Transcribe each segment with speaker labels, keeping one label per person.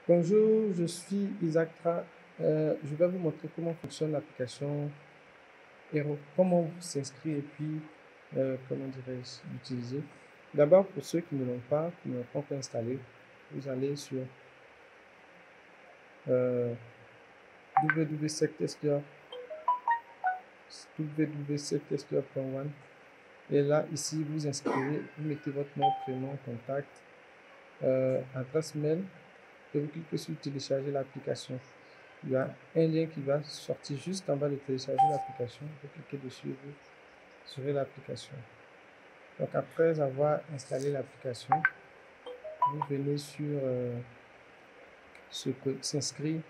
Speaker 1: Bonjour, je suis Isaac Tra. Je vais vous montrer comment fonctionne l'application Hero, comment s'inscrire et puis comment dirais-je l'utiliser. D'abord, pour ceux qui ne l'ont pas, qui ne l'ont pas encore installé, vous allez sur www.sectester.one et là, ici, vous inscrivez, vous mettez votre nom, prénom, contact, adresse mail et vous cliquez sur télécharger l'application. Il y a un lien qui va sortir juste en bas de télécharger l'application. Vous cliquez dessus et vous aurez l'application. Donc après avoir installé l'application, vous venez sur s'inscrire.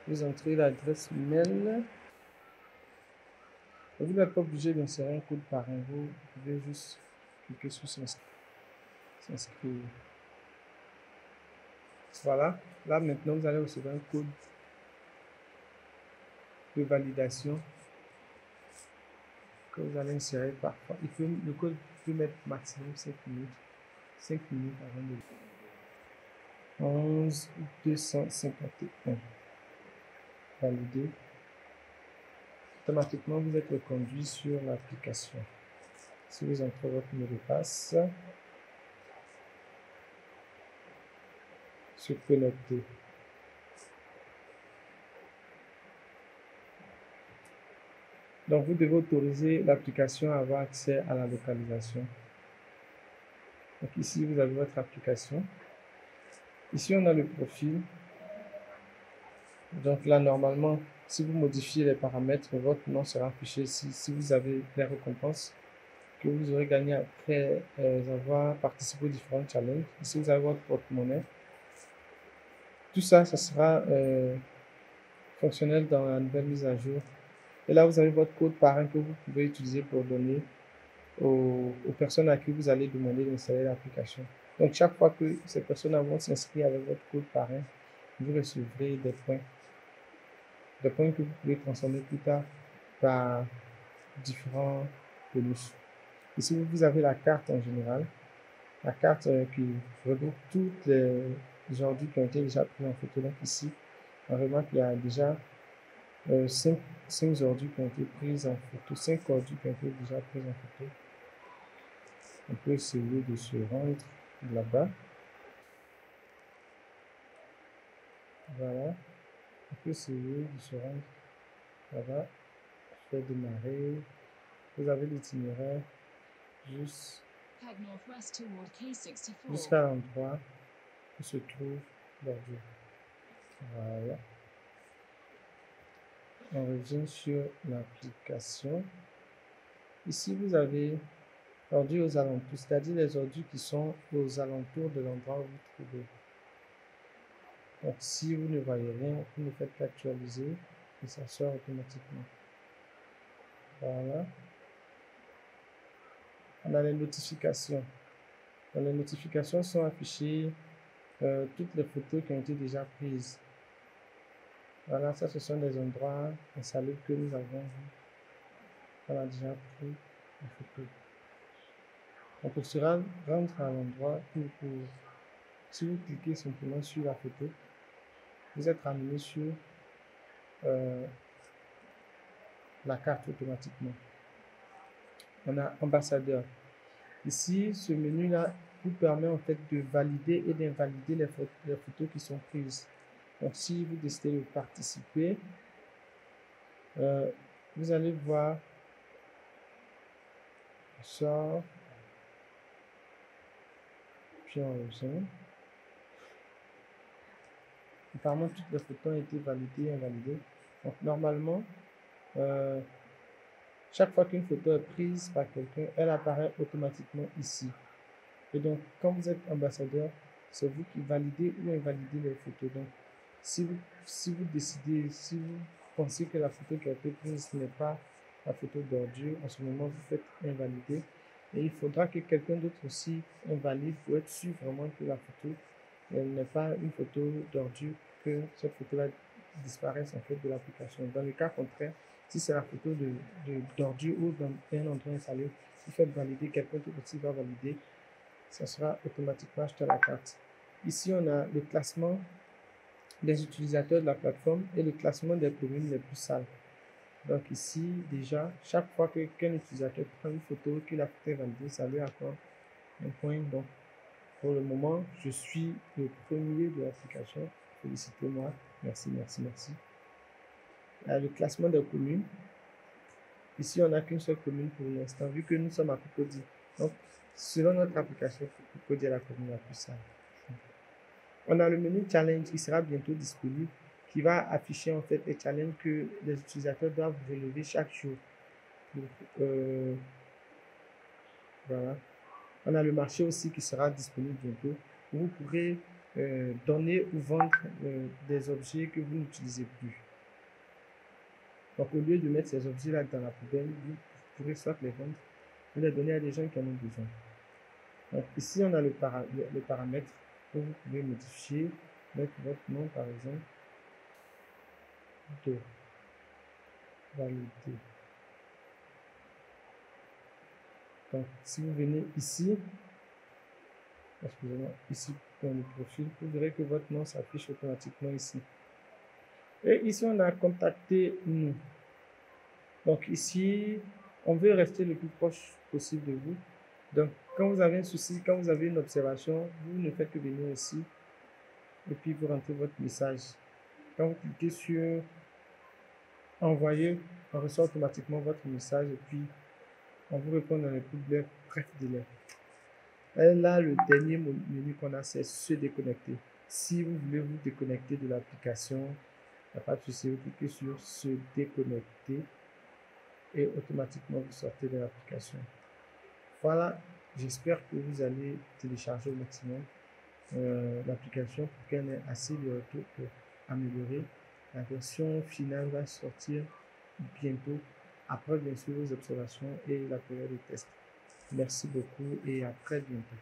Speaker 1: Vous entrez l'adresse mail. Vous n'êtes pas obligé d'insérer un code parrain. Vous pouvez juste cliquer sur s'inscrire. Voilà. Là maintenant, vous allez recevoir un code de validation que vous allez insérer parfois. Le code peut mettre maximum 5 minutes. 5 minutes avant de 11 251. Valider. Automatiquement, vous êtes reconduit sur l'application. Si vous entrez votre mot de passe, se connecter. Donc, vous devez autoriser l'application à avoir accès à la localisation. Donc, ici, vous avez votre application. Ici, on a le profil. Donc là, normalement, si vous modifiez les paramètres, votre nom sera affiché si vous avez les récompenses que vous aurez gagné après avoir participé aux différents challenges. Ici, vous avez votre porte-monnaie. Tout ça, ça sera fonctionnel dans la nouvelle mise à jour. Et là, vous avez votre code parrain que vous pouvez utiliser pour donner aux personnes à qui vous allez demander d'installer l'application. Donc, chaque fois que ces personnes vont s'inscrire avec votre code parrain, vous recevrez des points que vous pouvez transformer plus tard par différents bonus. Ici, vous avez la carte en général, la carte qui regroupe toutes les ordures qui ont été déjà prises en photo. Donc ici, on remarque qu'il y a déjà 5 ordures qui ont été prises en photo, 5 ordures qui ont été déjà prises en photo. On peut essayer de se rendre là-bas. Voilà. On peut essayer de se rendre là-bas. Je vais démarrer. Vous avez l'itinéraire jusqu'à l'endroit où se trouve l'ordure. Voilà. On revient sur l'application. Ici, vous avez ordures aux alentours, c'est-à-dire les ordures qui sont aux alentours de l'endroit où vous trouvez. Donc, si vous ne voyez rien, vous ne faites qu'actualiser et ça sort automatiquement. Voilà. On a les notifications. Donc, les notifications sont affichées toutes les photos qui ont été déjà prises. Voilà, ça ce sont des endroits insalubres que nous avons vus. On a déjà pris les photos. Donc pour se rendre à l'endroit si vous cliquez simplement sur la photo, vous êtes ramené sur la carte automatiquement. On a ambassadeur. Ici, ce menu-là vous permet en fait de valider et d'invalider les photos qui sont prises. Donc si vous décidez de participer, vous allez voir ça, puis on revient. Apparemment, toutes les photos ont été validées et invalidées. Donc normalement, chaque fois qu'une photo est prise par quelqu'un, elle apparaît automatiquement ici. Et donc, quand vous êtes ambassadeur, c'est vous qui validez ou invalidez les photos. Donc, si vous décidez, si vous pensez que la photo qui a été prise n'est pas la photo d'ordure, en ce moment, vous faites invalider. Et il faudra que quelqu'un d'autre aussi invalide pour être sûr vraiment que la photo n'est pas une photo d'ordure, que cette photo-là disparaisse en fait de l'application. Dans le cas contraire, si c'est la photo d'ordure ou d'un endroit installé, vous faites valider, quelqu'un d'autre aussi va valider, ça sera automatiquement acheté à la carte. Ici, on a le classement des utilisateurs de la plateforme et le classement des communes les plus sales. Donc ici, déjà, chaque fois qu'un utilisateur prend une photo, qu'il a fait valider, ça lui accorde un point. Donc, pour le moment, je suis le premier de l'application. Félicitez-moi. Merci, merci, merci. Le classement des communes. Ici, on n'a qu'une seule commune pour l'instant, vu que nous sommes à Cocody. Donc, selon notre application, Cocody est la commune la plus sale. On a le menu challenge qui sera bientôt disponible, qui va afficher en fait les challenges que les utilisateurs doivent relever chaque jour. Donc, voilà. On a le marché aussi qui sera disponible bientôt, où vous pourrez donner ou vendre des objets que vous n'utilisez plus. Donc, au lieu de mettre ces objets-là dans la poubelle, vous pourrez soit les vendre ou les donner à des gens qui en ont besoin. Donc, ici, on a le paramètre où vous pouvez modifier, mettre votre nom, par exemple, de valider. Donc, si vous venez ici, excusez-moi, ici dans le profil, vous verrez que votre nom s'affiche automatiquement ici. Et ici, on a contacté nous. Donc ici, on veut rester le plus proche possible de vous. Donc, quand vous avez un souci, quand vous avez une observation, vous ne faites que venir ici et puis vous rentrez votre message. Quand vous cliquez sur envoyer, on reçoit automatiquement votre message et puis on vous répond dans les plus brefs délais. Et là, le dernier menu qu'on a, c'est se déconnecter. Si vous voulez vous déconnecter de l'application, il n'y a pas de souci, vous cliquez sur se déconnecter et automatiquement vous sortez de l'application. Voilà, j'espère que vous allez télécharger au maximum l'application pour qu'elle ait assez de retours pour améliorer. La version finale va sortir bientôt, après bien sûr vos observations et la période de test. Merci beaucoup et à très bientôt.